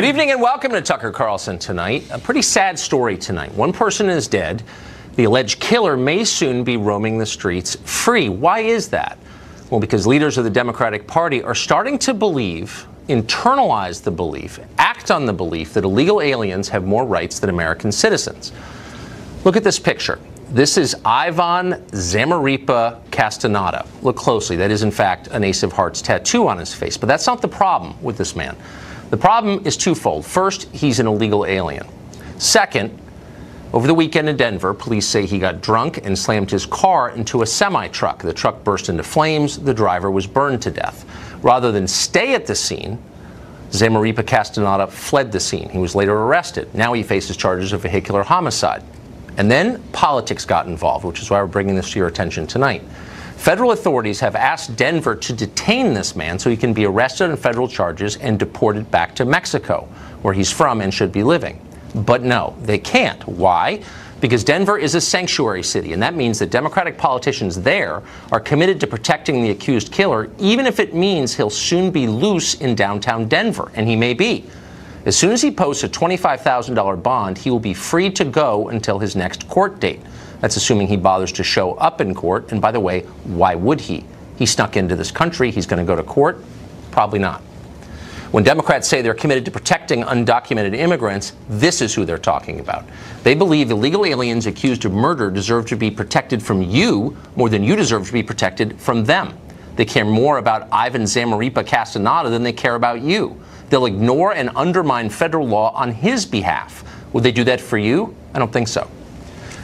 Good evening and welcome to Tucker Carlson Tonight. A pretty sad story tonight. One person is dead. The alleged killer may soon be roaming the streets free. Why is that? Well, because leaders of the Democratic Party are starting to believe, internalize the belief, act on the belief that illegal aliens have more rights than American citizens. Look at this picture. This is Ivan Zamaripa Castaneda. Look closely. That is, in fact, an Ace of Hearts tattoo on his face. But that's not the problem with this man. The problem is twofold. First, he's an illegal alien. Second, over the weekend in Denver, police say he got drunk and slammed his car into a semi-truck. The truck burst into flames. The driver was burned to death. Rather than stay at the scene, Zamaripa Castaneda fled the scene. He was later arrested. Now he faces charges of vehicular homicide. And then politics got involved, which is why we're bringing this to your attention tonight. Federal authorities have asked Denver to detain this man so he can be arrested on federal charges and deported back to Mexico, where he's from and should be living. But no, they can't. Why? Because Denver is a sanctuary city, and that means that Democratic politicians there are committed to protecting the accused killer, even if it means he'll soon be loose in downtown Denver, and he may be. As soon as he posts a $25,000 bond, he will be free to go until his next court date. That's assuming he bothers to show up in court. And by the way, why would he? He snuck into this country. He's going to go to court? Probably not. When Democrats say they're committed to protecting undocumented immigrants, this is who they're talking about. They believe illegal aliens accused of murder deserve to be protected from you more than you deserve to be protected from them. They care more about Ivan Zamaripa Castaneda than they care about you. They'll ignore and undermine federal law on his behalf. Would they do that for you? I don't think so.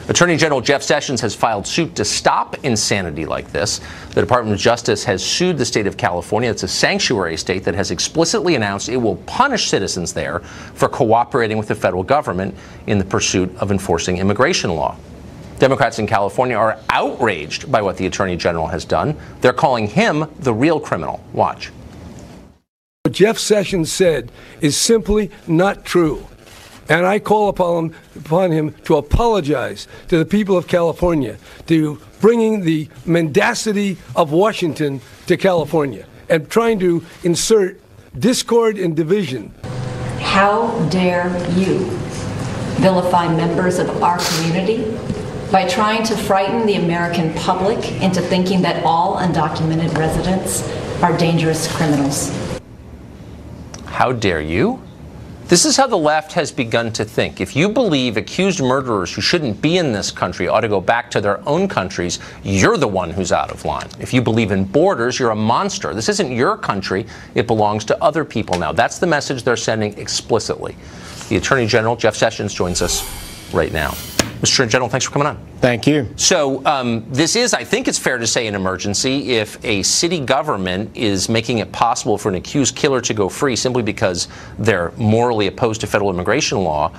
Attorney General Jeff Sessions has filed suit to stop insanity like this. The Department of Justice has sued the state of California. It's a sanctuary state that has explicitly announced it will punish citizens there for cooperating with the federal government in the pursuit of enforcing immigration law. Democrats in California are outraged by what the Attorney General has done. They're calling him the real criminal. Watch. What Jeff Sessions said is simply not true. And I call upon him to apologize to the people of California, to bringing the mendacity of Washington to California and trying to insert discord and division. How dare you vilify members of our community by trying to frighten the American public into thinking that all undocumented residents are dangerous criminals? How dare you? This is how the left has begun to think. If you believe accused murderers who shouldn't be in this country ought to go back to their own countries, you're the one who's out of line. If you believe in borders, you're a monster. This isn't your country. It belongs to other people now. That's the message they're sending explicitly. The Attorney General, Jeff Sessions, joins us right now. Mr. Attorney General, thanks for coming on. Thank you. So this is, I think it's fair to say, an emergency if a city government is making it possible for an accused killer to go free simply because they're morally opposed to federal immigration law.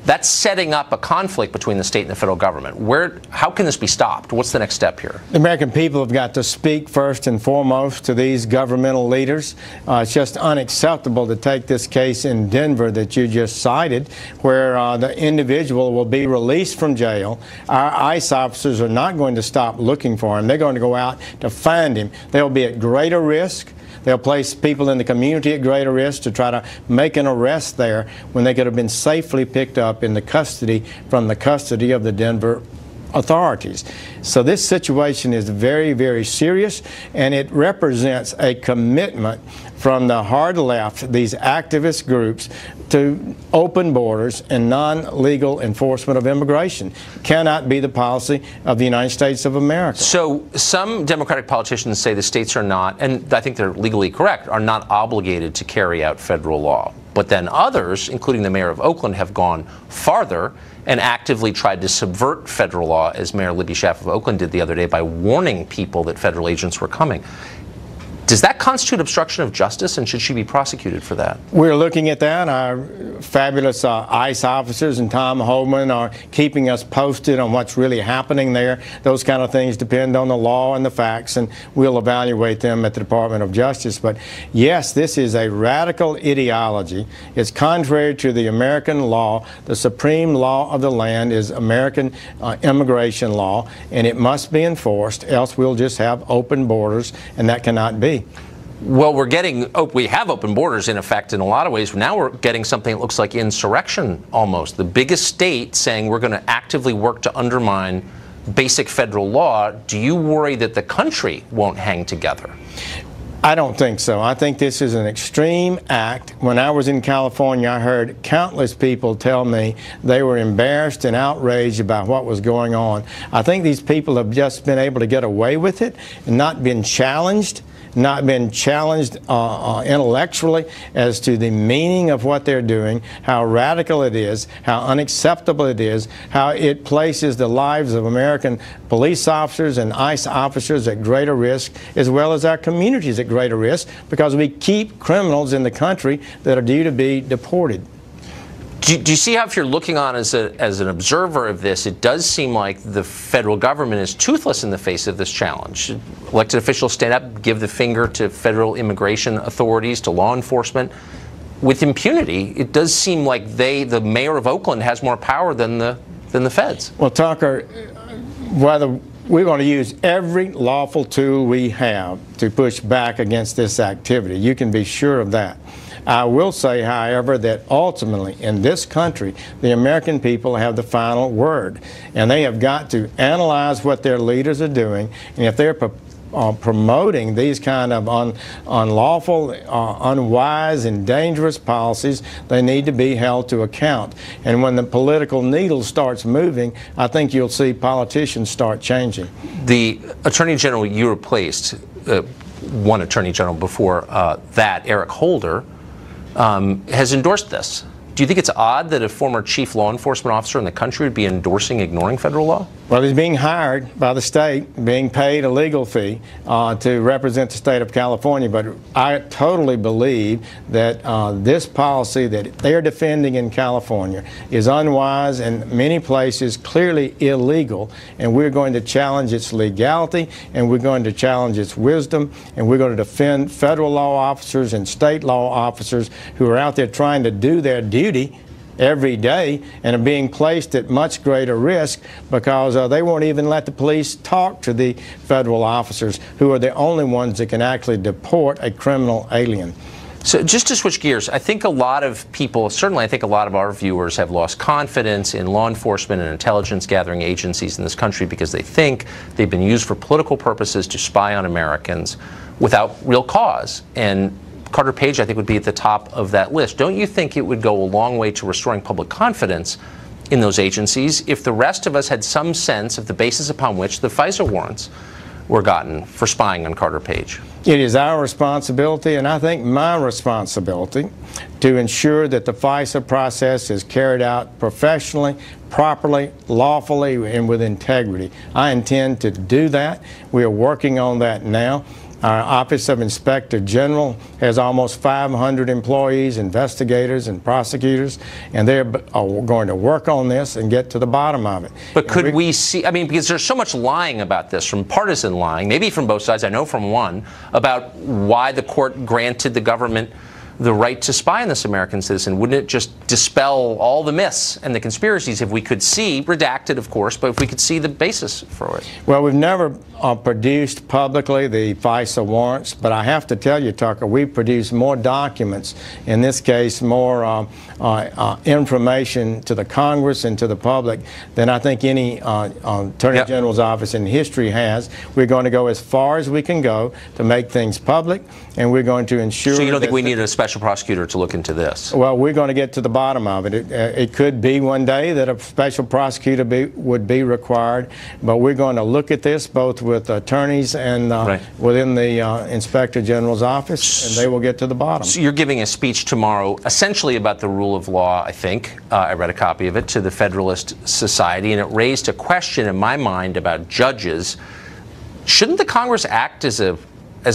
That's setting up a conflict between the state and the federal government. How can this be stopped? What's the next step here? The American people have got to speak first and foremost to these governmental leaders. It's just unacceptable to take this case in Denver that you just cited, where the individual will be released from jail. Our ICE officers are not going to stop looking for him. They're going to go out to find him. They'll be at greater risk. They'll place people in the community at greater risk to try to make an arrest there when they could have been safely picked up in the custody of the Denver authorities. So this situation is very, very serious, and it represents a commitment from the hard left, these activist groups, to open borders and non-legal enforcement of immigration. Cannot be the policy of the United States of America. So some Democratic politicians say the states are not, and I think they're legally correct, are not obligated to carry out federal law. But then others, including the mayor of Oakland, have gone farther and actively tried to subvert federal law, as Mayor Libby Schaaf of Oakland did the other day by warning people that federal agents were coming. Does that constitute obstruction of justice, and should she be prosecuted for that? We're looking at that. Our fabulous ICE officers and Tom Homan are keeping us posted on what's really happening there. Those kind of things depend on the law and the facts, and we'll evaluate them at the Department of Justice. But yes, this is a radical ideology. It's contrary to the American law. The supreme law of the land is American immigration law, and it must be enforced, else we'll just have open borders, and that cannot be. Well, we have open borders in effect in a lot of ways. Now we're getting something that looks like insurrection almost. The biggest state saying we're going to actively work to undermine basic federal law. Do you worry that the country won't hang together? I don't think so. I think this is an extreme act. When I was in California, I heard countless people tell me they were embarrassed and outraged about what was going on. I think these people have just been able to get away with it and not been challenged intellectually as to the meaning of what they're doing, how radical it is, how unacceptable it is, how it places the lives of American police officers and ICE officers at greater risk, as well as our communities at greater risk, because we keep criminals in the country that are due to be deported. Do you see how, if you're looking on as an observer of this, it does seem like the federal government is toothless in the face of this challenge? Elected officials stand up, give the finger to federal immigration authorities, to law enforcement. With impunity, it does seem like the mayor of Oakland has more power than the feds. Well, Tucker, whether we're going to use every lawful tool we have to push back against this activity, you can be sure of that. I will say, however, that ultimately in this country, the American people have the final word, and they have got to analyze what their leaders are doing, and if they're promoting these kind of unlawful, unwise, and dangerous policies, they need to be held to account. And when the political needle starts moving, I think you'll see politicians start changing. The Attorney General you replaced, one Attorney General before that, Eric Holder, has endorsed this. Do you think it's odd that a former chief law enforcement officer in the country would be endorsing ignoring federal law? Well, he's being hired by the state, being paid a legal fee to represent the state of California. But I totally believe that this policy that they are defending in California is unwise and in many places clearly illegal. And we're going to challenge its legality, and we're going to challenge its wisdom, and we're going to defend federal law officers and state law officers who are out there trying to do their duty every day and are being placed at much greater risk because they won't even let the police talk to the federal officers, who are the only ones that can actually deport a criminal alien. So just to switch gears, I think a lot of people, certainly I think a lot of our viewers, have lost confidence in law enforcement and intelligence gathering agencies in this country because they think they've been used for political purposes to spy on Americans without real cause. And Carter Page, I think, would be at the top of that list. Don't you think it would go a long way to restoring public confidence in those agencies if the rest of us had some sense of the basis upon which the FISA warrants were gotten for spying on Carter Page? It is our responsibility, and I think my responsibility, to ensure that the FISA process is carried out professionally, properly, lawfully, and with integrity. I intend to do that. We are working on that now. Our Office of Inspector General has almost 500 employees, investigators, and prosecutors, and they're going to work on this and get to the bottom of it. But could we see, I mean, because there's so much lying about this, from partisan lying, maybe from both sides, I know from one, about why the court granted the government the right to spy on this American citizen. Wouldn't it just dispel all the myths and the conspiracies if we could see, redacted of course, but if we could see the basis for it? Well, we've never produced publicly the FISA warrants, but I have to tell you, Tucker, we've produced more documents, in this case more information to the Congress and to the public than I think any Attorney General's office in history has. We're going to go as far as we can go to make things public, and we're going to ensure. So you don't think we need a special prosecutor to look into this? Well, we're going to get to the bottom of it. It could be one day that a special prosecutor would be required, but we're going to look at this both with attorneys and within the Inspector General's office, and they will get to the bottom. So you're giving a speech tomorrow essentially about the rule of law, I think. I read a copy of it, to the Federalist Society, and it raised a question in my mind about judges. Shouldn't the Congress act as a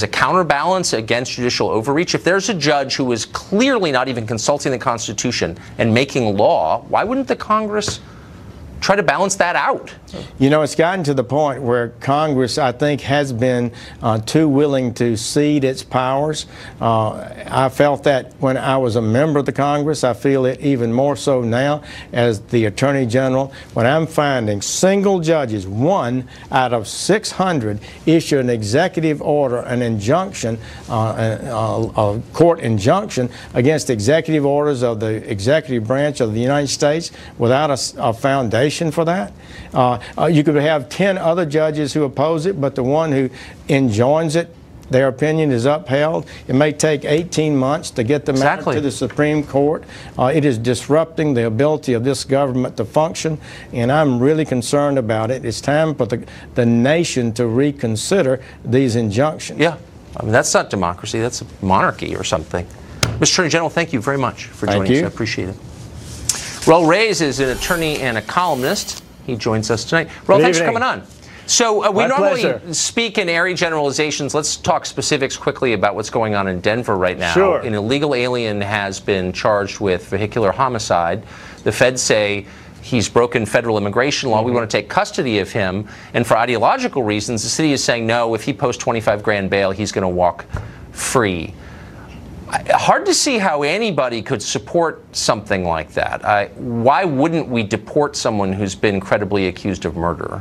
counterbalance against judicial overreach? If there's a judge who is clearly not even consulting the Constitution and making law, why wouldn't the Congress try to balance that out? You know, it's gotten to the point where Congress, I think, has been too willing to cede its powers. I felt that when I was a member of the Congress. I feel it even more so now as the Attorney General. When I'm finding single judges, 1 out of 600, issue an executive order, an injunction, a court injunction against executive orders of the executive branch of the United States without a foundation for that. You could have 10 other judges who oppose it, but the one who enjoins it, their opinion is upheld. It may take 18 months to get the matter to the Supreme Court. It is disrupting the ability of this government to function, and I'm really concerned about it. It's time for the nation to reconsider these injunctions. Yeah, I mean, that's not democracy. That's a monarchy or something. Mr. Attorney General, thank you very much for joining us. I appreciate it. Raul Reyes is an attorney and a columnist. He joins us tonight. Raul, thanks for coming on. So we normally speak in airy generalizations. Let's talk specifics quickly about what's going on in Denver right now. Sure. An illegal alien has been charged with vehicular homicide. The feds say he's broken federal immigration law. We want to take custody of him. And for ideological reasons, the city is saying, no, if he posts 25 grand bail, he's going to walk free. Hard to see how anybody could support something like that. Why wouldn't we deport someone who's been credibly accused of murder?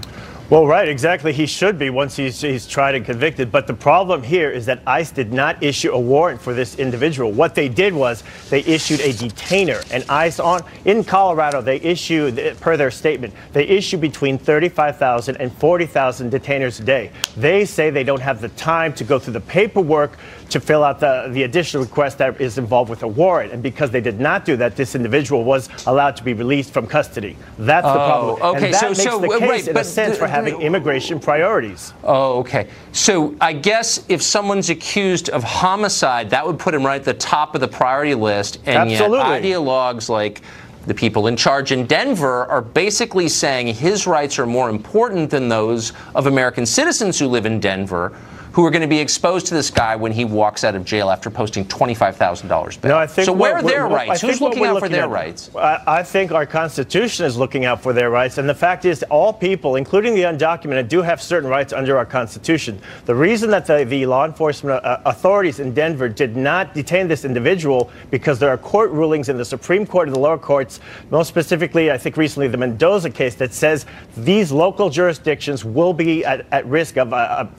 Well, right, exactly. He should be once he's tried and convicted. But the problem here is that ICE did not issue a warrant for this individual. What they did was they issued a detainer. And ICE in Colorado, they issued, per their statement, they issue between 35,000 and 40,000 detainers a day. They say they don't have the time to go through the paperwork to fill out the additional request that is involved with a warrant. And because they did not do that, this individual was allowed to be released from custody. That's the problem. Okay, and that makes the case, in a sense, for having immigration priorities. Oh, okay. So I guess if someone's accused of homicide, that would put him right at the top of the priority list. And yet ideologues like the people in charge in Denver are basically saying his rights are more important than those of American citizens who live in Denver, who are going to be exposed to this guy when he walks out of jail after posting $25,000 bail. No, I think so where are their rights? Who's looking out for their rights? I think our Constitution is looking out for their rights. And the fact is, all people, including the undocumented, do have certain rights under our Constitution. The reason that the law enforcement authorities in Denver did not detain this individual because there are court rulings in the Supreme Court and the lower courts, most specifically, I think recently the Mendoza case, that says these local jurisdictions will be at risk of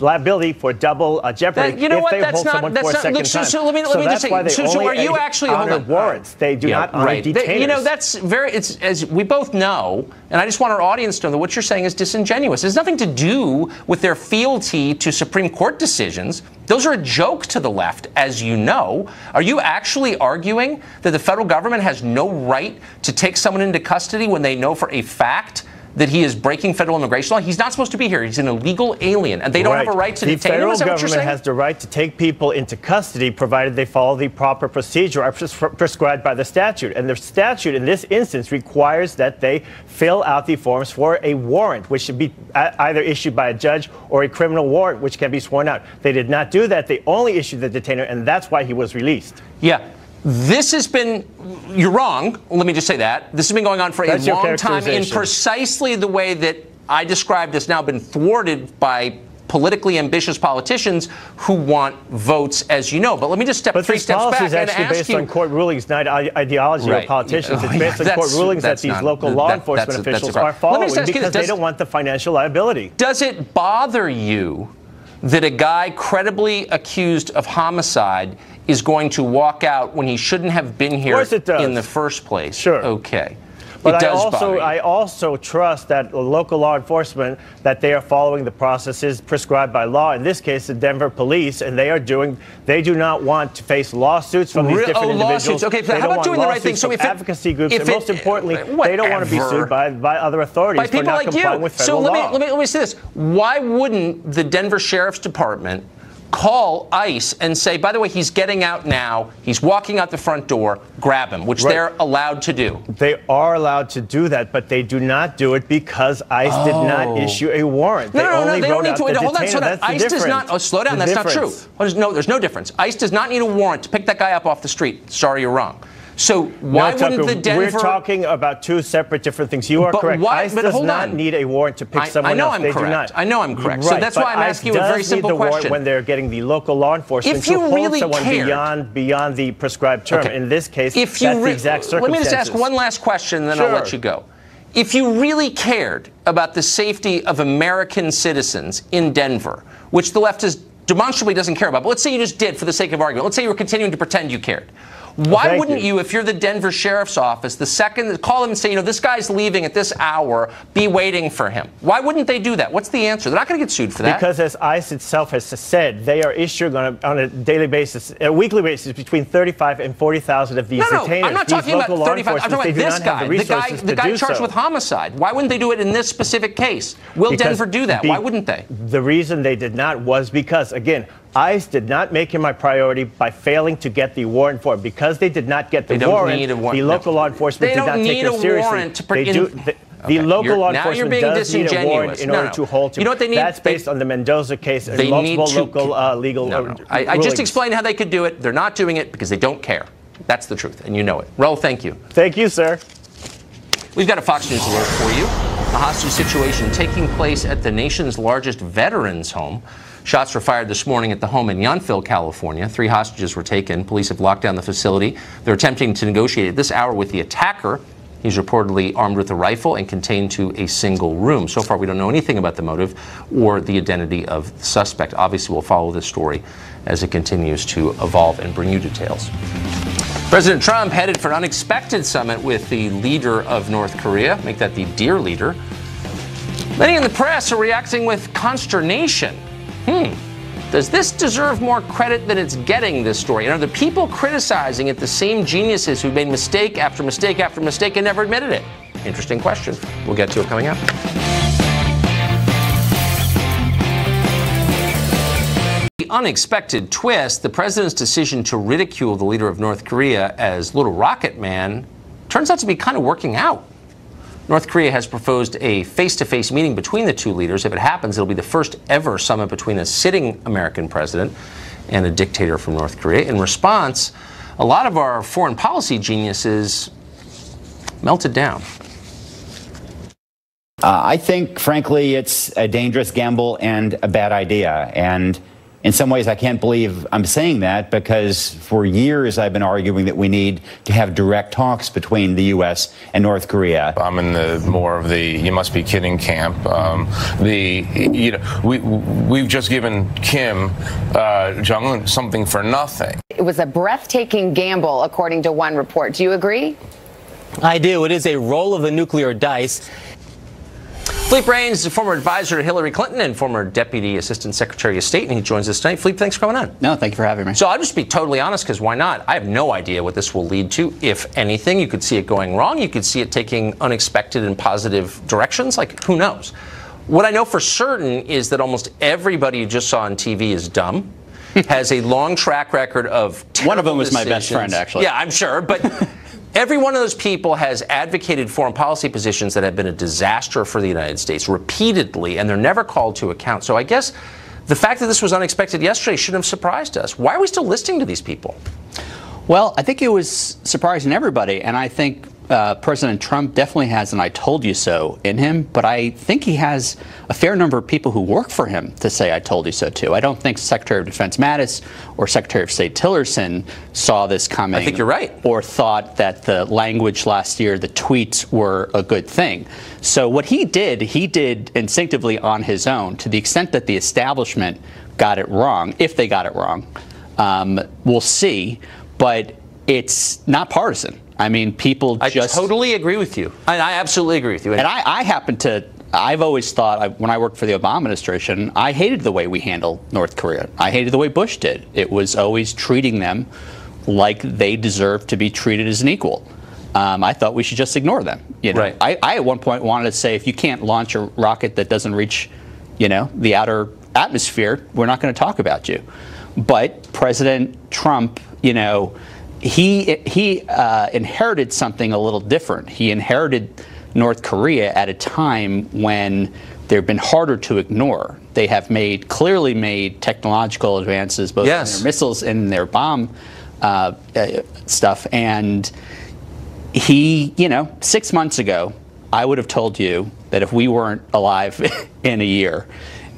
liability for double jeopardy if they hold someone for a second time. So let me just say, so are you actually honor warrants? They do not honor detainers. You know, that's it's as we both know, and I just want our audience to know that what you're saying is disingenuous. It has nothing to do with their fealty to Supreme Court decisions. Those are a joke to the left, as you know. Are you actually arguing that the federal government has no right to take someone into custody when they know for a fact that he is breaking federal immigration law? He's not supposed to be here. He's an illegal alien, and they don't have a right to detain him. Is that what you're saying? The federal government has the right to take people into custody provided they follow the proper procedure prescribed by the statute. And the statute in this instance requires that they fill out the forms for a warrant, which should be either issued by a judge or a criminal warrant, which can be sworn out. They did not do that. They only issued the detainer, and that's why he was released. Yeah. This has been, you're wrong, let me just say that. This has been going on for a long time in precisely the way that I described has now been thwarted by politically ambitious politicians who want votes, as you know. But let me just step 3 steps back and ask you. But this policy is actually based on court rulings, not ideology of politicians. It's based on court rulings that these local law enforcement officials are following because they don't want the financial liability. Does it bother you that a guy credibly accused of homicide is going to walk out when he shouldn't have been here in the first place? Sure. Okay. But I also trust that local law enforcement, that they are following the processes prescribed by law. In this case, the Denver police, and they do not want to face lawsuits from these different individuals. Lawsuits. Okay, so how about doing the right thing? So if advocacy groups, and most importantly, they don't want to be sued by other authorities for not complying with federal law. So let me say this. Why wouldn't the Denver Sheriff's Department call ICE and say, by the way, he's getting out now, he's walking out the front door, grab him, which they're allowed to do? They are allowed to do that, but they do not do it because ICE did not issue a warrant. They don't need to. Hold on. ICE does not. Slow down. That's not true. There's no difference. ICE does not need a warrant to pick that guy up off the street. Sorry, you're wrong. So why Tucker, wouldn't the Denver... We're talking about two separate different things. You are correct. ICE does not need a warrant to pick someone else. They do not. I know I'm correct. Right, so that's why I'm asking you a very simple question. When they're getting the local law enforcement to hold someone beyond the prescribed term. Okay. In this case, that's the exact circumstances. Let me just ask one last question, and then I'll let you go. If you really cared about the safety of American citizens in Denver, which the left demonstrably doesn't care about, but let's say you just did for the sake of argument. Let's say you were continuing to pretend you cared. Why wouldn't you, if you're the Denver Sheriff's Office, the second call them and say, this guy's leaving at this hour, be waiting for him? Why wouldn't they do that? What's the answer? They're not going to get sued for that. Because as ICE itself has said, they are issuing on a daily basis, a weekly basis, between 35 and 40,000 of these detainers. I'm not talking about 35. I'm talking about this guy, the guy charged with homicide. Why wouldn't they do it in this specific case? Will Denver do that? Why wouldn't they? The reason they did not was because, again, ICE did not make him a priority by failing to get the warrant for him. Because they did not get the warrant, the local law enforcement did not take it seriously. The local law enforcement does need a warrant in order to hold him. You know what they need? That's based on the Mendoza case and multiple local legal rulings. I just explained how they could do it. They're not doing it because they don't care. That's the truth, and you know it. Raul, thank you. Thank you, sir. We've got a Fox News alert for you. A hostage situation taking place at the nation's largest veterans home. Shots were fired this morning at the home in Yountville, California. 3 hostages were taken. Police have locked down the facility. They're attempting to negotiate at this hour with the attacker. He's reportedly armed with a rifle and contained to a single room. So far, we don't know anything about the motive or the identity of the suspect. Obviously, we'll follow this story as it continues to evolve and bring you details. President Trump headed for an unexpected summit with the leader of North Korea. Make that the dear leader. Many in the press are reacting with consternation. Does this deserve more credit than it's getting, this story? And are the people criticizing it the same geniuses who made mistake after mistake after mistake and never admitted it? Interesting question. We'll get to it coming up. The unexpected twist, the president's decision to ridicule the leader of North Korea as Little Rocket Man, turns out to be kind of working out. North Korea has proposed a face-to-face meeting between the two leaders. If it happens, it'll be the first ever summit between a sitting American president and a dictator from North Korea. In response, a lot of our foreign policy geniuses melted down. I think, frankly, it's a dangerous gamble and a bad idea. And in some ways, I can't believe I'm saying that, because for years I've been arguing that we need to have direct talks between the U.S. and North Korea. I'm in the more of the you must be kidding camp. We've just given Kim Jong-un something for nothing. It was a breathtaking gamble, according to one report. Do you agree? I do. It is a roll of the nuclear dice. Philippe Reines is a former advisor to Hillary Clinton and former Deputy Assistant Secretary of State, and he joins us tonight. Philippe, thanks for coming on. No, thank you for having me. So I'll just be totally honest, because why not? I have no idea what this will lead to, if anything. You could see it going wrong. You could see it taking unexpected and positive directions. Like, who knows? What I know for certain is that almost everybody you just saw on TV is dumb, has a long track record of terrible One of them was decisions. my best friend, actually. Yeah, I'm sure, but... Every one of those people has advocated foreign policy positions that have been a disaster for the United States repeatedly, and they're never called to account. So I guess the fact that this was unexpected yesterday shouldn't have surprised us. Why are we still listening to these people? Well, I think it was surprising everybody, and I think President Trump definitely has an I told you so in him, but I think he has a fair number of people who work for him to say I told you so too. I don't think Secretary of Defense Mattis or Secretary of State Tillerson saw this coming. I think you're right. Or thought that the language last year, the tweets, were a good thing. So what he did instinctively on his own, to the extent that the establishment got it wrong, if they got it wrong, we'll see, but it's not partisan. I mean, people just... I totally agree with you. I absolutely agree with you. And I happen to... I've always thought, when I worked for the Obama administration, I hated the way we handled North Korea. I hated the way Bush did. It was always treating them like they deserved to be treated as an equal. I thought we should just ignore them. You know? Right. I at one point wanted to say, if you can't launch a rocket that doesn't reach, the outer atmosphere, we're not going to talk about you. But President Trump, he inherited something a little different. He inherited North Korea at a time when they've been harder to ignore. They have clearly made technological advances, both in their missiles and their bomb stuff. And he, 6 months ago, I would have told you that if we weren't alive in a year,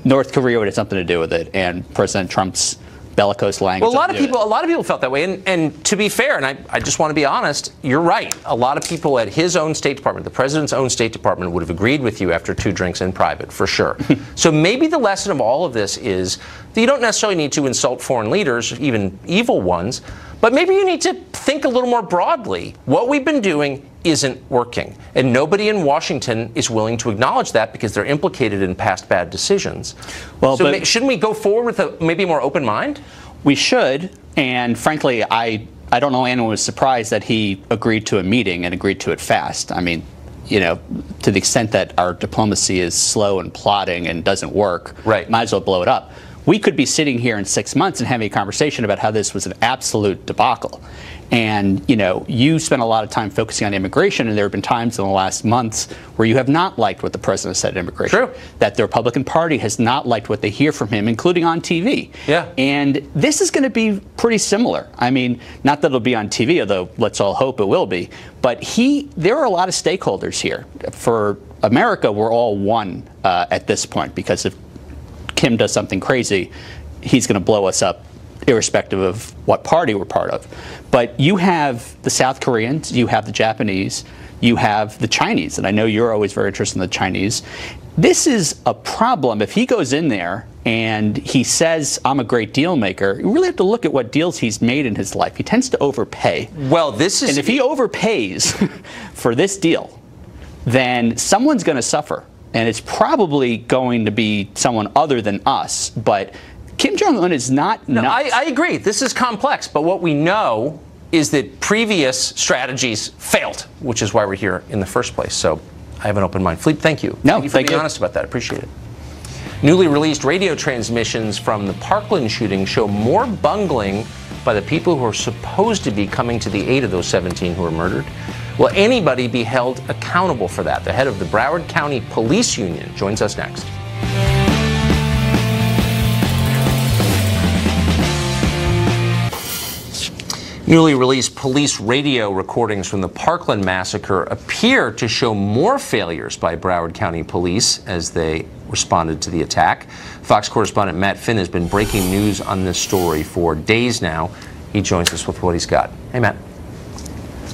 North Korea would have something to do with it, and President Trump's bellicose language. Well, a lot of people felt that way, and to be fair, and I just want to be honest, you're right. A lot of people at his own State Department, the president's own State Department, would have agreed with you after 2 drinks in private, for sure. So maybe the lesson of all of this is that you don't necessarily need to insult foreign leaders, even evil ones, but maybe you need to think a little more broadly. What we've been doing isn't working, and nobody in Washington is willing to acknowledge that because they're implicated in past bad decisions. Well, so shouldn't we go forward with a maybe more open mind? We should, and frankly, I don't know anyone was surprised that he agreed to a meeting and agreed to it fast. I mean, to the extent that our diplomacy is slow and plodding and doesn't work, right, might as well blow it up. We could be sitting here in 6 months and having a conversation about how this was an absolute debacle. And, you spent a lot of time focusing on immigration, and there have been times in the last months where you have not liked what the president said on immigration. True. That the Republican Party has not liked what they hear from him, including on TV. Yeah. And this is going to be pretty similar. I mean, not that it'll be on TV, although let's all hope it will be. But there are a lot of stakeholders here. For America, we're all one at this point, because if Kim does something crazy, he's going to blow us up, irrespective of what party we're part of. But you have the South Koreans, you have the Japanese, you have the Chinese, and I know you're always very interested in the Chinese. This is a problem. If he goes in there and he says, I'm a great deal maker, you really have to look at what deals he's made in his life. He tends to overpay. Well, this is... And if he overpays for this deal, then someone's going to suffer. And it's probably going to be someone other than us. But Kim Jong-un is not nuts. No, I agree. This is complex. But what we know is that previous strategies failed, which is why we're here in the first place. So I have an open mind. Philippe, thank you. No, thank you for being honest about that. I appreciate it. Newly released radio transmissions from the Parkland shooting show more bungling by the people who are supposed to be coming to the aid of those 17 who were murdered. Will anybody be held accountable for that? The head of the Broward County Police Union joins us next. Newly released police radio recordings from the Parkland massacre appear to show more failures by Broward County police as they responded to the attack. Fox correspondent Matt Finn has been breaking news on this story for days now. He joins us with what he's got. Hey, Matt.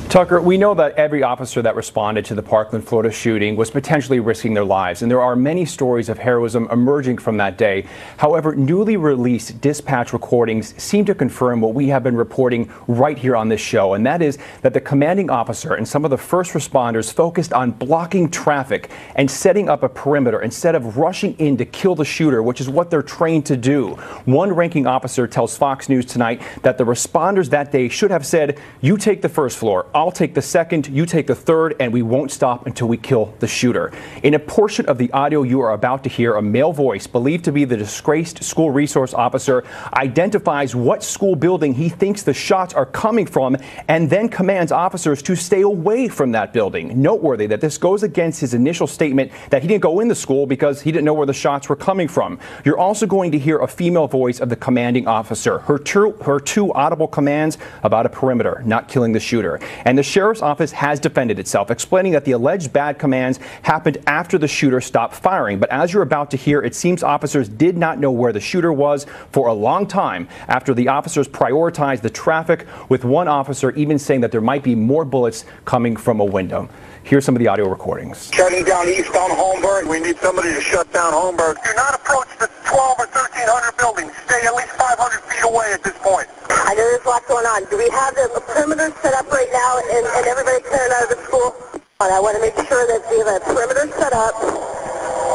Tucker, we know that every officer that responded to the Parkland, Florida shooting was potentially risking their lives, and there are many stories of heroism emerging from that day. However, newly released dispatch recordings seem to confirm what we have been reporting right here on this show, and that is that the commanding officer and some of the first responders focused on blocking traffic and setting up a perimeter instead of rushing in to kill the shooter, which is what they're trained to do. One ranking officer tells Fox News Tonight that the responders that day should have said, "You take the first floor, I'll take the second, you take the third, and we won't stop until we kill the shooter." In a portion of the audio you are about to hear, a male voice believed to be the disgraced school resource officer identifies what school building he thinks the shots are coming from and then commands officers to stay away from that building. Noteworthy that this goes against his initial statement that he didn't go in the school because he didn't know where the shots were coming from. You're also going to hear a female voice of the commanding officer. Her two audible commands about a perimeter, not killing the shooter. And the sheriff's office has defended itself, explaining that the alleged bad commands happened after the shooter stopped firing. But as you're about to hear, it seems officers did not know where the shooter was for a long time after the officers prioritized the traffic, with one officer even saying that there might be more bullets coming from a window. Here's some of the audio recordings. Shutting down east on Holmberg. We need somebody to shut down Holmberg. Do not approach the 12 or 1300 buildings. Stay at least 500 feet away at this point. I know there's a lot going on. Do we have the perimeter set up right now and everybody clearing out of the school? I want to make sure that we have a perimeter set up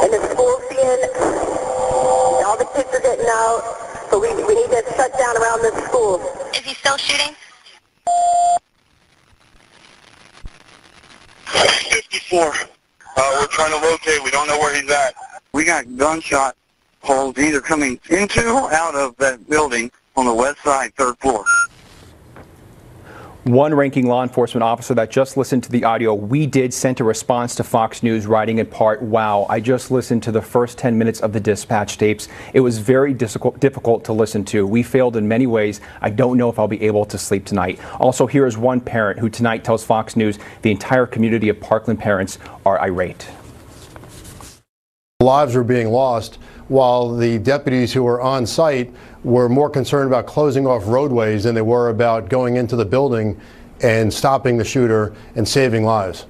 and the school's being, all the kids are getting out, so we need to shut down around the school. Is he still shooting? 54. We're trying to locate. We don't know where he's at. We got gunshot holes either coming into or out of that building on the west side, third floor. One ranking law enforcement officer that just listened to the audio we did sent a response to Fox News writing in part, "Wow, I just listened to the first 10 minutes of the dispatch tapes. It was very difficult to listen to. We failed in many ways. I don't know if I'll be able to sleep tonight." Also, here is one parent who tonight tells Fox News the entire community of Parkland parents are irate. Lives were being lost while the deputies who were on site were more concerned about closing off roadways than they were about going into the building and stopping the shooter and saving lives.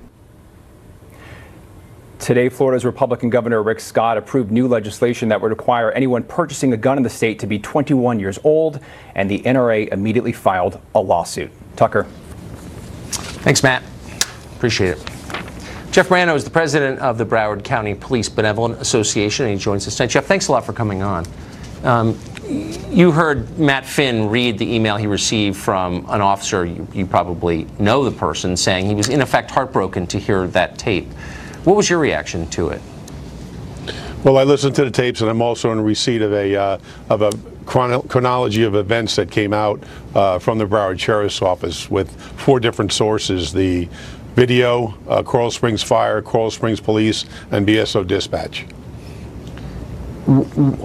Today, Florida's Republican Governor Rick Scott approved new legislation that would require anyone purchasing a gun in the state to be 21 years old, and the NRA immediately filed a lawsuit. Tucker. Thanks, Matt. Appreciate it. Jeff Brando is the president of the Broward County Police Benevolent Association, and he joins us tonight. Jeff, thanks a lot for coming on. You heard Matt Finn read the email he received from an officer, you probably know the person, saying he was in effect heartbroken to hear that tape. What was your reaction to it? Well, I listened to the tapes, and I'm also in receipt of a chronology of events that came out from the Broward Sheriff's Office with 4 different sources: the video, Coral Springs Fire, Coral Springs Police, and BSO Dispatch.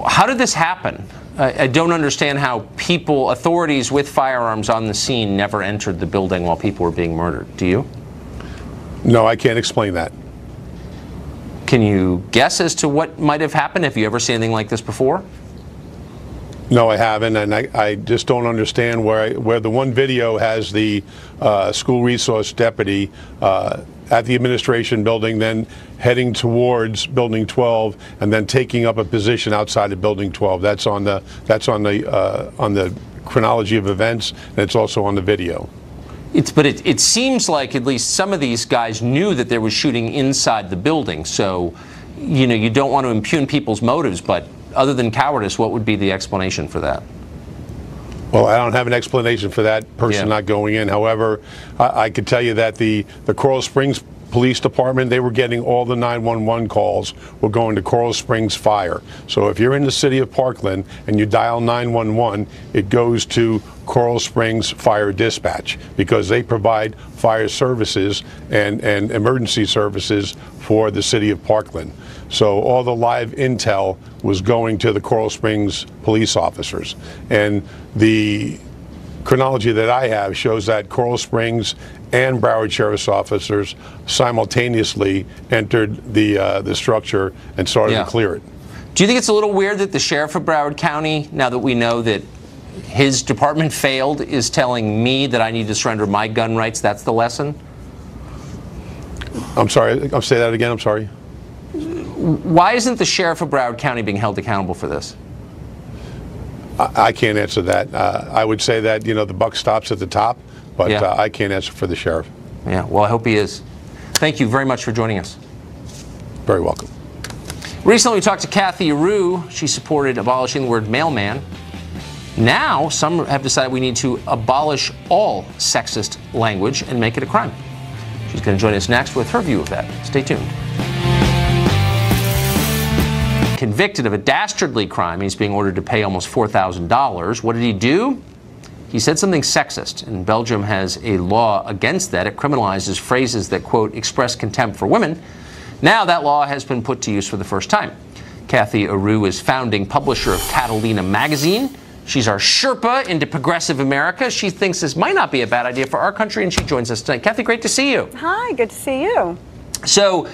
How did this happen? I don't understand how authorities with firearms on the scene never entered the building while people were being murdered. Do you? No, I can't explain that. Can you guess as to what might have happened? Have you ever seen anything like this before? No, I haven't, and I just don't understand where the one video has the school resource deputy at the administration building, then heading towards Building 12, and then taking up a position outside of Building 12. That's on the chronology of events, and it's also on the video. But it seems like at least some of these guys knew that there was shooting inside the building. So, you don't want to impugn people's motives, but other than cowardice, what would be the explanation for that? Well, I don't have an explanation for that person not going in. However, I could tell you that the Coral Springs Police Department, they were getting all the 911 calls were going to Coral Springs Fire. So if you're in the city of Parkland and you dial 911, it goes to Coral Springs Fire Dispatch, because they provide fire services and emergency services for the city of Parkland. So all the live intel was going to the Coral Springs police officers. And the chronology that I have shows that Coral Springs and Broward Sheriff's officers simultaneously entered the structure and started to clear it. Do you think it's a little weird that the sheriff of Broward County, now that we know that his department failed, is telling me that I need to surrender my gun rights? That's the lesson? I'm sorry, I'll say that again, I'm sorry. Why isn't the sheriff of Broward County being held accountable for this? I can't answer that. I would say that, the buck stops at the top, but I can't answer for the sheriff. Yeah, well, I hope he is. Thank you very much for joining us. Very welcome. Recently, we talked to Kathy Aru. She supported abolishing the word mailman. Now, some have decided we need to abolish all sexist language and make it a crime. She's going to join us next with her view of that. Stay tuned. Convicted of a dastardly crime, he's being ordered to pay almost $4,000. What did he do? He said something sexist, and Belgium has a law against that. It criminalizes phrases that, quote, express contempt for women. Now that law has been put to use for the first time. Kathy Aru is founding publisher of Catalina magazine. She's our Sherpa into progressive America. She thinks this might not be a bad idea for our country, and she joins us tonight. Kathy, great to see you. Hi, good to see you. So,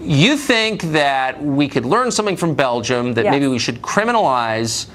you think that we could learn something from Belgium, that maybe we should criminalize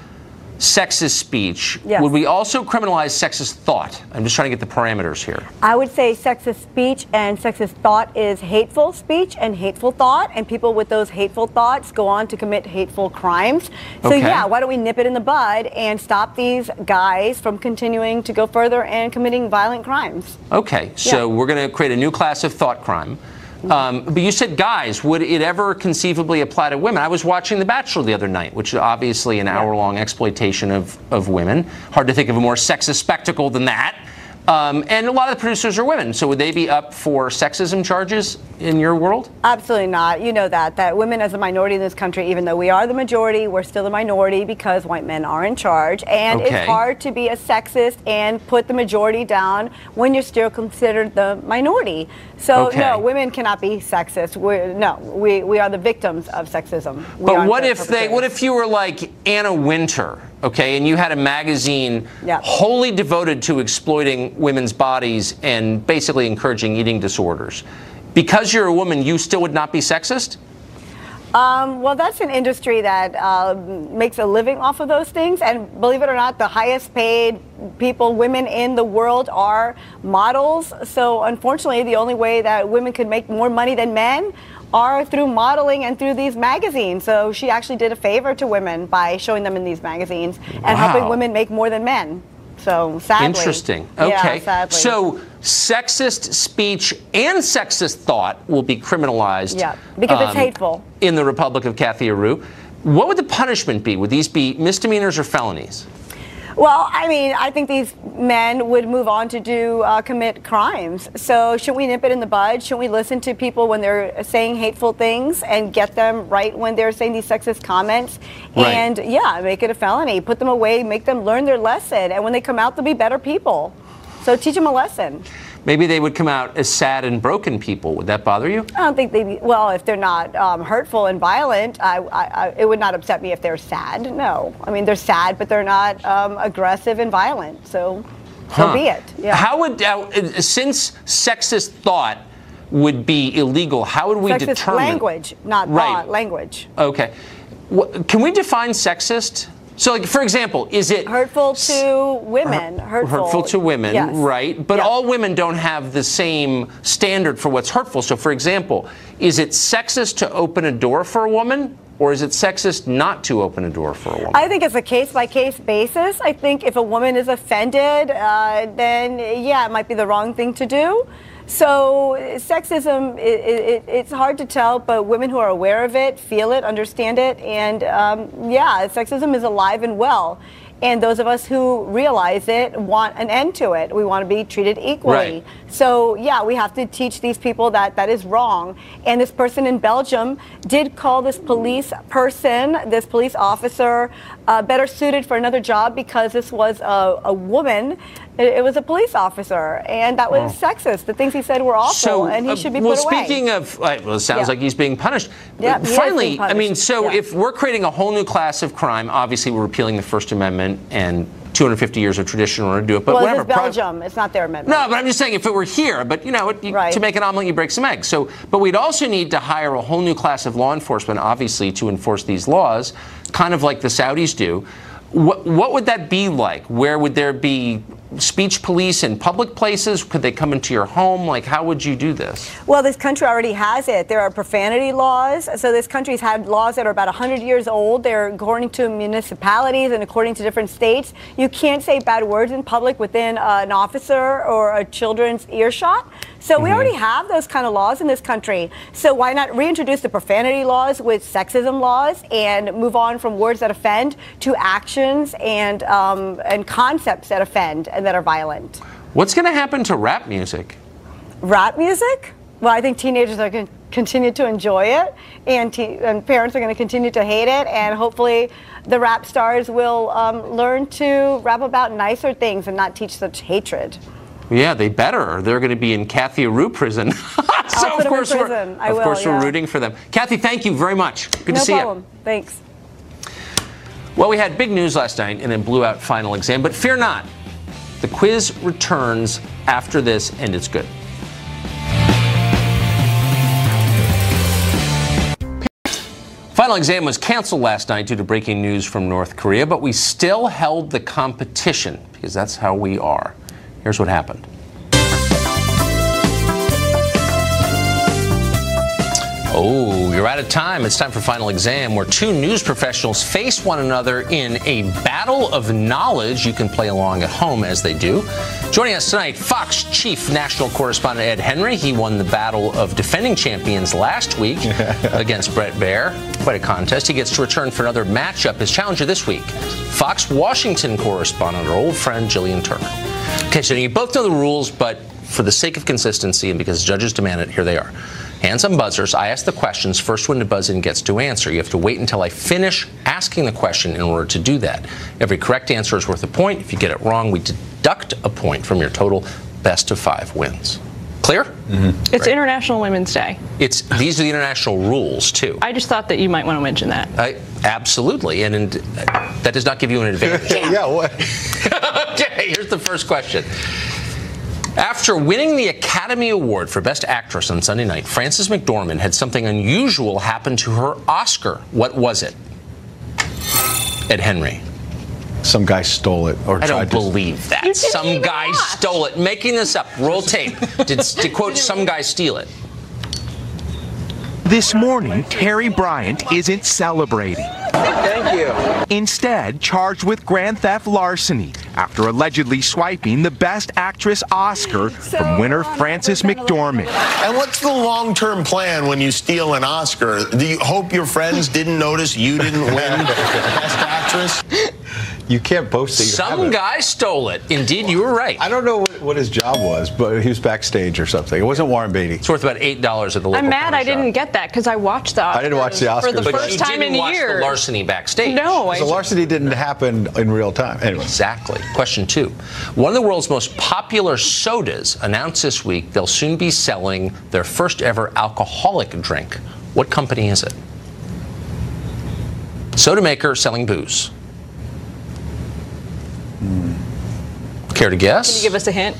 sexist speech. Yes. Would we also criminalize sexist thought? I'm just trying to get the parameters here. I would say sexist speech and sexist thought is hateful speech and hateful thought, and people with those hateful thoughts go on to commit hateful crimes. So yeah, why don't we nip it in the bud and stop these guys from continuing to go further and committing violent crimes? Okay, so we're going to create a new class of thought crime. But you said guys. Would it ever conceivably apply to women? I was watching The Bachelor the other night, which is obviously an hour-long exploitation of women. Hard to think of a more sexist spectacle than that. And a lot of the producers are women. So would they be up for sexism charges in your world? Absolutely not. You know that women as a minority in this country, even though we are the majority, we're still the minority because white men are in charge. And it's hard to be a sexist and put the majority down when you're still considered the minority. So no, women cannot be sexist. We are the victims of sexism. But what if you were like Anna Wintour, okay, and you had a magazine wholly devoted to exploiting women's bodies and basically encouraging eating disorders? Because you're a woman, you still would not be sexist? Well, that's an industry that makes a living off of those things. And believe it or not, the highest paid women in the world are models. So unfortunately, the only way that women could make more money than men are through modeling and through these magazines. So she actually did a favor to women by showing them in these magazines and helping women make more than men. So sadly. Interesting. Okay. Yeah, sadly. So sexist speech and sexist thought will be criminalized. Yeah, because it's hateful. In the Republic of Kathy Aru. What would the punishment be? Would these be misdemeanors or felonies? Well, I mean, I think these men would move on to commit crimes. So should we nip it in the bud? Should we listen to people when they're saying hateful things and get them right when they're saying these sexist comments? Right. And yeah, make it a felony. Put them away, make them learn their lesson. And when they come out, they'll be better people. So teach them a lesson. Maybe they would come out as sad and broken people. Would that bother you? I don't think they'd well, if they're not hurtful and violent, it would not upset me if they're sad. No. I mean, they're sad, but they're not aggressive and violent. So be it. Yeah. How would, since sexist thought would be illegal, how would we sexist determine? Language, not thought, language. Okay. Can we define sexist? So, like, for example, is it hurtful to women? Hurtful to women, yes. Right? But all women don't have the same standard for what's hurtful. So, for example, is it sexist to open a door for a woman, or is it sexist not to open a door for a woman? I think it's a case-by-case basis. I think if a woman is offended, then yeah, it might be the wrong thing to do. So sexism, it's hard to tell, but women who are aware of it, feel it, understand it, and yeah, sexism is alive and well. And those of us who realize it want an end to it. We want to be treated equally. Right. So yeah, we have to teach these people that that is wrong. And this person in Belgium did call this police officer, better suited for another job because this was a woman. It was a police officer, and that was sexist. The things he said were awful, and he should be put away. Well, speaking of, it sounds like he's being punished. Yeah, finally, I mean, so if we're creating a whole new class of crime, obviously we're repealing the First Amendment and 250 years of tradition in order to do it. But well, whatever. This is Belgium. It's not their amendment. No, but I'm just saying if it were here, but you know, to make an omelet, you break some eggs. So, but we'd also need to hire a whole new class of law enforcement, obviously, to enforce these laws, kind of like the Saudis do. What would that be like? Where would there be speech police in public places? Could they come into your home? Like, how would you do this? Well, this country already has it. There are profanity laws. So this country's had laws that are about 100 years old. They're according to municipalities and according to different states. You can't say bad words in public within an officer or a children's earshot. So we already have those kind of laws in this country. So why not reintroduce the profanity laws with sexism laws and move on from words that offend to actions and concepts that offend and that are violent? What's going to happen to rap music? Rap music? Well, I think teenagers are going to continue to enjoy it, and parents are going to continue to hate it, and hopefully the rap stars will learn to rap about nicer things and not teach such hatred. Yeah, they better. They're going to be in Kathy Aru prison. So of course we're rooting for them. Kathy, thank you very much. Good to see you. No problem. Thanks. Well, we had big news last night and then blew out final exam, but fear not. The quiz returns after this, and it's good. Final exam was canceled last night due to breaking news from North Korea, but we still held the competition because that's how we are. Here's what happened. Oh, you're out of time. It's time for final exam, where two news professionals face one another in a battle of knowledge. You can play along at home as they do. Joining us tonight, Fox Chief National Correspondent Ed Henry. He won the battle of defending champions last week against Brett Baier. Quite a contest. He gets to return for another matchup. His challenger this week, Fox Washington correspondent, our old friend Jillian Turner. Okay, so you both know the rules, but for the sake of consistency and because judges demand it, here they are. Hands on buzzers. I ask the questions. First one to buzz in gets to answer. You have to wait until I finish asking the question in order to do that. Every correct answer is worth a point. If you get it wrong, we deduct a point from your total. Best of 5 wins. Clear? Mm-hmm. It's International Women's Day. These are the international rules, too. I just thought that you might want to mention that. Absolutely, and that does not give you an advantage. Yeah, what? Okay, here's the first question. After winning the Academy Award for Best Actress on Sunday night, Frances McDormand had something unusual happen to her Oscar. What was it? Ed Henry. Some guy stole it. I don't believe that. Some guy stole it. Making this up. Roll tape. Did quote some guy steal it? This morning, Terry Bryant isn't celebrating. Thank you. Instead, charged with grand theft larceny after allegedly swiping the Best Actress Oscar from winner Frances McDormand. And what's the long-term plan when you steal an Oscar? Do you hope your friends didn't notice you didn't win Best Actress? You can't boast that you Some guy stole it. Indeed, you were right. I don't know what his job was, but he was backstage or something. It wasn't Warren Beatty. It's worth about $8 at the local I'm mad pawn I didn't get that because I watched the Oscars. I didn't watch the Oscars. For the But first you time didn't in watch years. the larceny backstage. No. The larceny didn't happen in real time. Anyway. Exactly. Question 2. One of the world's most popular sodas announced this week they'll soon be selling their first ever alcoholic drink. What company is it? Soda maker selling booze. Care to guess? Can you give us a hint?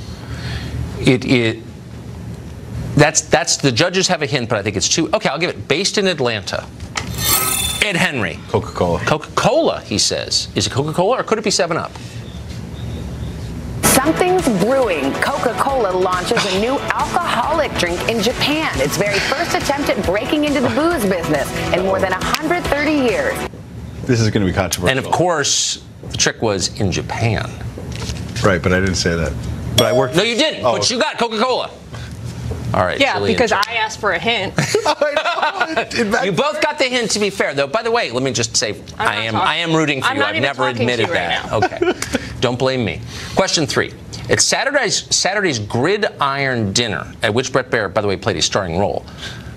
That's the judges have a hint, but I think it's too. Okay, I'll give it. Based in Atlanta. Ed Henry. Coca-Cola. Coca-Cola, he says. Is it Coca-Cola or could it be 7-Up? Something's brewing. Coca-Cola launches a new alcoholic drink in Japan. Its very first attempt at breaking into the booze business in more than 130 years. This is going to be controversial. And of course, the trick was in Japan. Right, but I didn't say that. But I worked. No, you didn't. Oh. But you got Coca-Cola. All right. Yeah, Jillian, because I asked for a hint. You both got the hint. To be fair, though. By the way, let me just say, I am rooting for you. I've never admitted that. Okay. Don't blame me. Question 3. At Saturday's Gridiron Dinner, at which Brett Baer, by the way, played a starring role,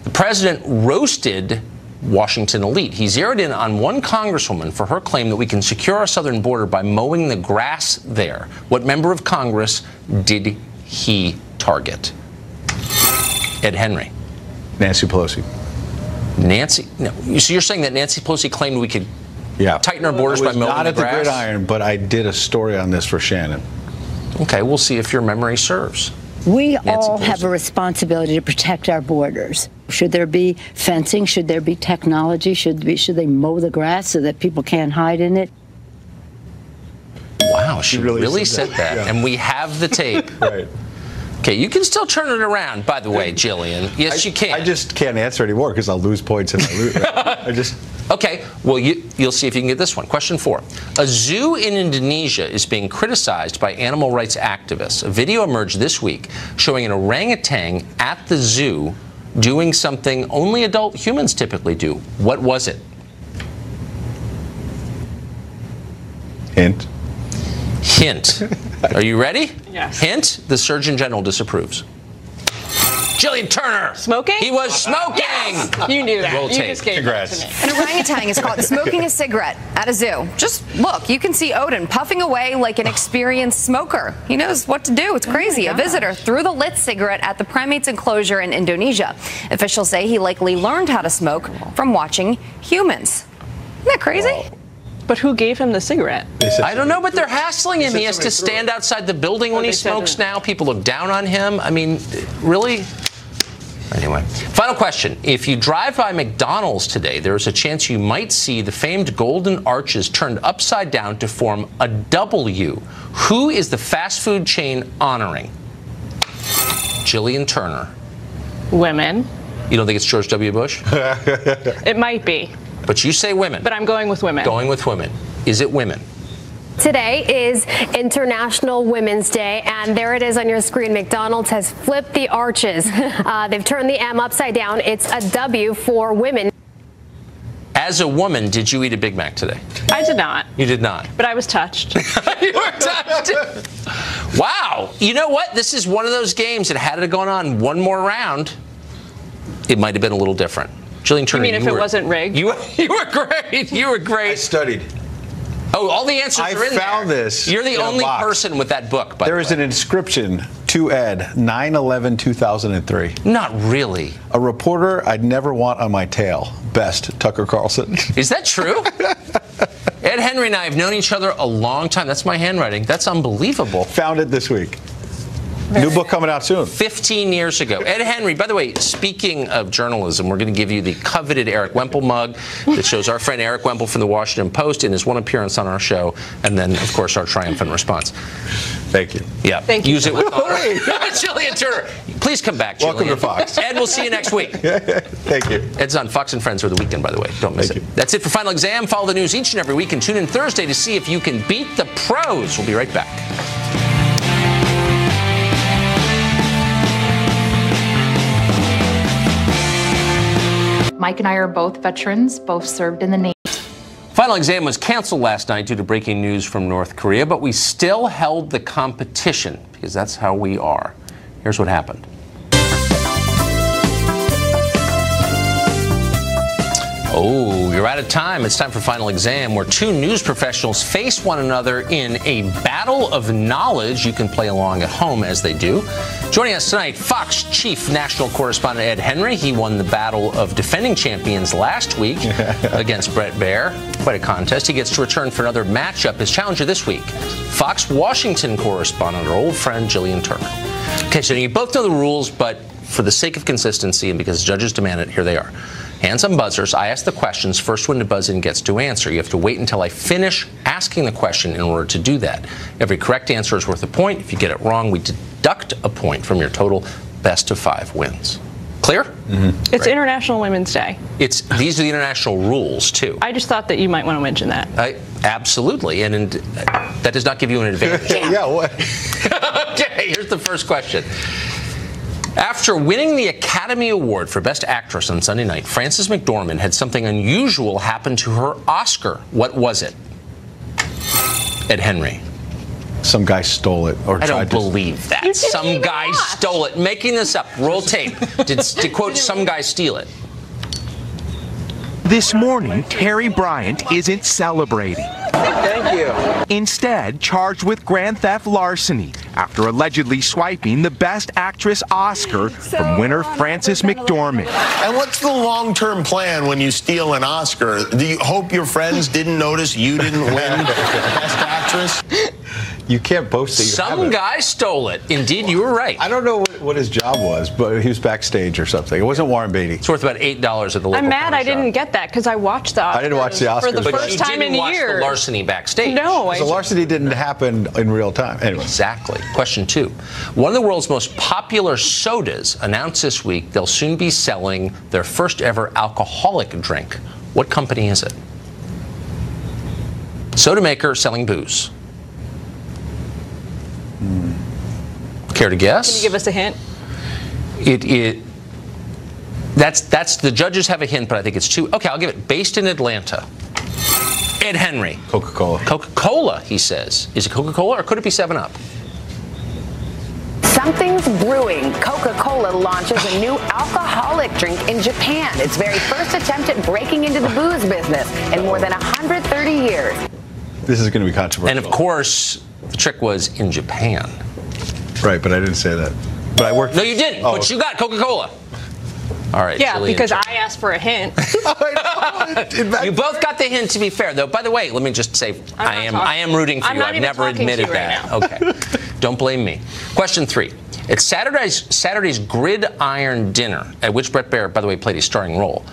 the president roasted Washington elite. He zeroed in on one congresswoman for her claim that we can secure our southern border by mowing the grass there. What member of Congress did he target? Ed Henry. Nancy Pelosi. No. So you're saying that Nancy Pelosi claimed we could tighten our borders by mowing the grass? Not at the Gridiron, but I did a story on this for Shannon. Okay, we'll see if your memory serves. We all have a responsibility to protect our borders. Should there be fencing? Should there be technology? Should they mow the grass so that people can't hide in it? Wow, she really said that. Yeah. And we have the tape. Right. Okay, you can still turn it around, by the way, Jillian. Yes, you can. I just can't answer anymore because I'll lose points if I lose. Okay, well, you'll see if you can get this one. Question 4. A zoo in Indonesia is being criticized by animal rights activists. A video emerged this week showing an orangutan at the zoo doing something only adult humans typically do. What was it? Hint. Are you ready? Yes. Hint, the Surgeon General disapproves. Jillian Turner. Smoking? He was smoking. Yes! You knew that. Roll You tape. just gave Congrats. that to me. An orangutan is caught smoking a cigarette at a zoo. Just look, you can see Odin puffing away like an experienced smoker. He knows what to do. It's crazy. A visitor threw the lit cigarette at the primate's enclosure in Indonesia. Officials say he likely learned how to smoke from watching humans. Isn't that crazy? Wow. But who gave him the cigarette? I don't know, but they're hassling him. He has to stand outside the building when he smokes now. People look down on him. I mean, really? Anyway, final question. If you drive by McDonald's today, there is a chance you might see the famed golden arches turned upside down to form a W. Who is the fast food chain honoring? Jillian Turner. Women. You don't think it's George W. Bush? It might be. But you say women. But I'm going with women. Going with women. Is it women? Today is International Women's Day, and there it is on your screen. McDonald's has flipped the arches. They've turned the M upside down. It's a W for women. As a woman, did you eat a Big Mac today? I did not. You did not. But I was touched. You were touched. Wow. You know what? This is one of those games that had it gone on one more round, it might have been a little different. Jillian Turner, you mean if it wasn't rigged? You were great. You were great. I studied. Oh, all the answers are in there. I found this. You're the only person with that book, by the way. There is an inscription to Ed, 9/11/2003. Not really. A reporter I'd never want on my tail. Best, Tucker Carlson. Is that true? Ed Henry and I have known each other a long time. That's my handwriting. That's unbelievable. Found it this week. New book coming out soon. 15 years ago. Ed Henry, by the way, speaking of journalism, we're going to give you the coveted Eric Wemple mug that shows our friend Eric Wemple from the Washington Post in his one appearance on our show, and then, of course, our triumphant response. Thank you. Yeah. Thank you. Use it with honor. Jillian Turner, please come back, Jillian. Welcome to Fox. Ed, we'll see you next week. Thank you. Ed's on Fox and Friends for the weekend, by the way. Don't miss it. That's it for Final Exam. Follow the news each and every week and tune in Thursday to see if you can beat the pros. We'll be right back. Mike and I are both veterans, both served in the Navy. Final Exam was canceled last night due to breaking news from North Korea, but we still held the competition because that's how we are. Here's what happened. Oh, you're out of time. It's time for Final Exam, where two news professionals face one another in a battle of knowledge. You can play along at home as they do. Joining us tonight, Fox Chief National Correspondent Ed Henry. He won the battle of defending champions last week against Bret Baier. Quite a contest. He gets to return for another matchup. His challenger this week, Fox Washington correspondent, our old friend Jillian Turner. Okay, so you both know the rules, but for the sake of consistency and because judges demand it, here they are. Hands on buzzers. I ask the questions. First one to buzz in gets to answer. You have to wait until I finish asking the question in order to do that. Every correct answer is worth a point. If you get it wrong, we deduct a point from your total. Best of 5 wins. Clear? Mm-hmm. It's International Women's Day. These are the international rules, too. I just thought that you might want to mention that. Absolutely. And that does not give you an advantage. Yeah, what? Okay, here's the first question. After winning the Academy Award for Best Actress on Sunday night, Frances McDormand had something unusual happen to her Oscar. What was it? Ed Henry. Some guy stole it. Or I don't believe that. Some guy stole it. Making this up. Roll tape. Did quote, some guy steal it? This morning, Terry Bryant isn't celebrating. Thank you. Instead, charged with grand theft larceny after allegedly swiping the Best Actress Oscar from winner Frances McDormand. And what's the long-term plan when you steal an Oscar? Do you hope your friends didn't notice you didn't win Best Actress? You can't boast that you Some guy stole it. Indeed, you were right. I don't know what his job was, but he was backstage or something. It wasn't Warren Beatty. It's worth about $8 at the local I'm mad I shop. didn't get that because I watched the Oscars. I didn't watch the Oscars. For the But first you time didn't in watch years. the larceny backstage. No. The larceny didn't happen in real time. Anyway. Exactly. Question 2. One of the world's most popular sodas announced this week they'll soon be selling their first ever alcoholic drink. What company is it? Soda maker selling booze. Care to guess? Can you give us a hint? That's the judges have a hint, but I think it's too. Okay, I'll give it. Based in Atlanta. Ed Henry. Coca-Cola. Coca-Cola, he says. Is it Coca-Cola or could it be 7-Up? Something's brewing. Coca-Cola launches a new alcoholic drink in Japan. Its very first attempt at breaking into the booze business in more than 130 years. This is going to be controversial. And of course, the trick was in Japan. Right, but I didn't say that. But I worked. No, you didn't. Oh. But you got Coca-Cola. All right. Yeah, Jillian. because I asked for a hint. You both got the hint, to be fair, though. By the way, let me just say, I am rooting for you. I've never admitted that. Okay. Don't blame me. Question 3. At Saturday's Gridiron Dinner, at which Bret Baier, by the way, played a starring role,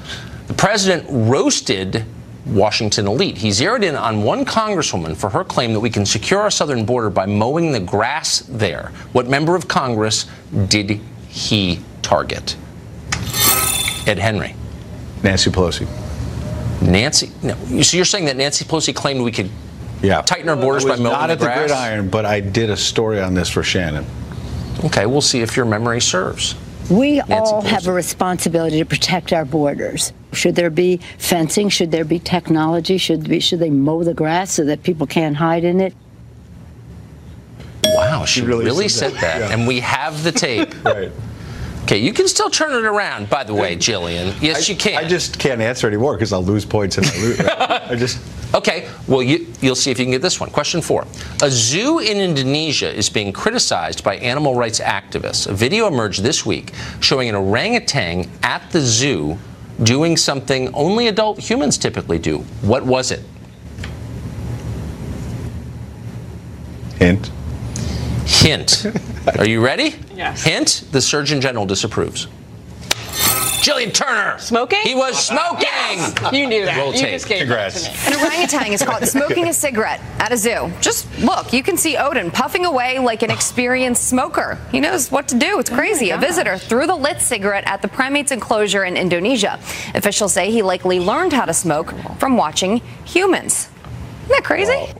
the president roasted Washington elite. He zeroed in on one congresswoman for her claim that we can secure our southern border by mowing the grass there. What member of Congress did he target? Ed Henry. Nancy Pelosi. Nancy? No. So you're saying that Nancy Pelosi claimed we could tighten our borders by mowing the grass? Not at the Gridiron, but I did a story on this for Shannon. Okay, we'll see if your memory serves. We all have a responsibility to protect our borders. Should there be fencing? Should there be technology? Should they mow the grass so that people can't hide in it? Wow, she really said that. Yeah. And we have the tape. Right. Okay, you can still turn it around, by the way, Jillian. Yes, you can. I just can't answer anymore because I'll lose points if I lose. I just. Okay, well, you'll see if you can get this one. Question 4. A zoo in Indonesia is being criticized by animal rights activists. A video emerged this week showing an orangutan at the zoo doing something only adult humans typically do. What was it? Hint. Hint. Are you ready? Yes. Hint, the Surgeon General disapproves. Jillian Turner. Smoking? He was smoking. Yes. You knew that. Roll You tape. just gave Congrats. that to me. An orangutan is caught smoking a cigarette at a zoo. Just look, you can see Odin puffing away like an experienced smoker. He knows what to do. It's crazy. A visitor threw the lit cigarette at the primates enclosure in Indonesia. Officials say he likely learned how to smoke from watching humans. Isn't that crazy?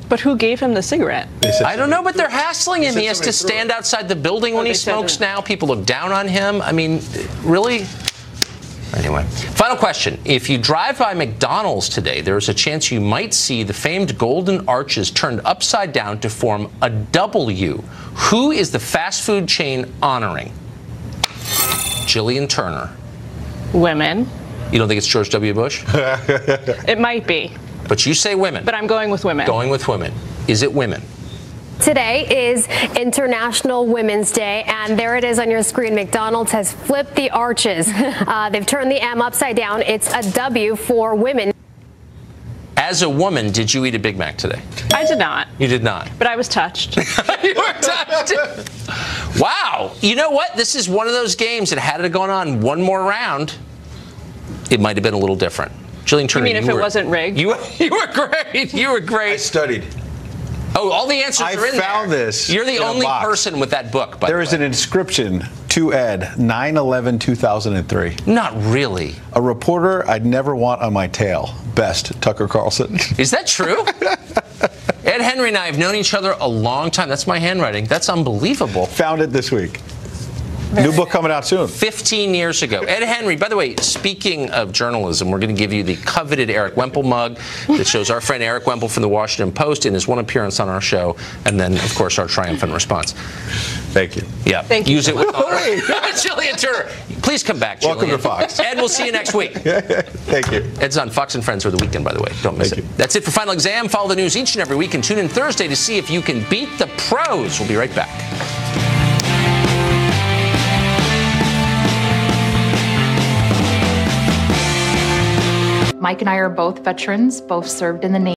But who gave him the cigarette? I don't know, but they're hassling him. He has to stand outside the building when he smokes now. People look down on him. I mean, really? Anyway, final question. If you drive by McDonald's today, there's a chance you might see the famed golden arches turned upside down to form a W. Who is the fast food chain honoring? Jillian Turner. Women. You don't think it's George W. Bush? It might be. But you say women. But I'm going with women. Going with women. Is it women? Today is International Women's Day, and there it is on your screen. McDonald's has flipped the arches. They've turned the M upside down. It's a W for women. As a woman, did you eat a Big Mac today? I did not. You did not. But I was touched. You were touched. Wow. You know what? This is one of those games that had it gone on one more round, it might have been a little different. Jillian Turner, you mean if it wasn't rigged? You were great. You were great. I studied. Oh, all the answers are in there. I found this. You're the in a only box. person with that book, by the way. There is an inscription to Ed, 9/11/2003. Not really. A reporter I'd never want on my tail. Best, Tucker Carlson. Is that true? Ed Henry and I have known each other a long time. That's my handwriting. That's unbelievable. Found it this week. New book coming out soon. 15 years ago. Ed Henry, by the way, speaking of journalism, we're going to give you the coveted Eric Wemple mug that shows our friend Eric Wemple from the Washington Post in his one appearance on our show, and then, of course, our triumphant response. Thank you. Yeah. Thank you. Use it with honor. Jillian Turner. Please come back, Jillian. Welcome to Fox. Ed, we'll see you next week. Thank you. Ed's on Fox and Friends for the weekend, by the way. Don't miss it. That's it for Final Exam. Follow the news each and every week and tune in Thursday to see if you can beat the pros. We'll be right back. Mike and I are both veterans, both served in the Navy.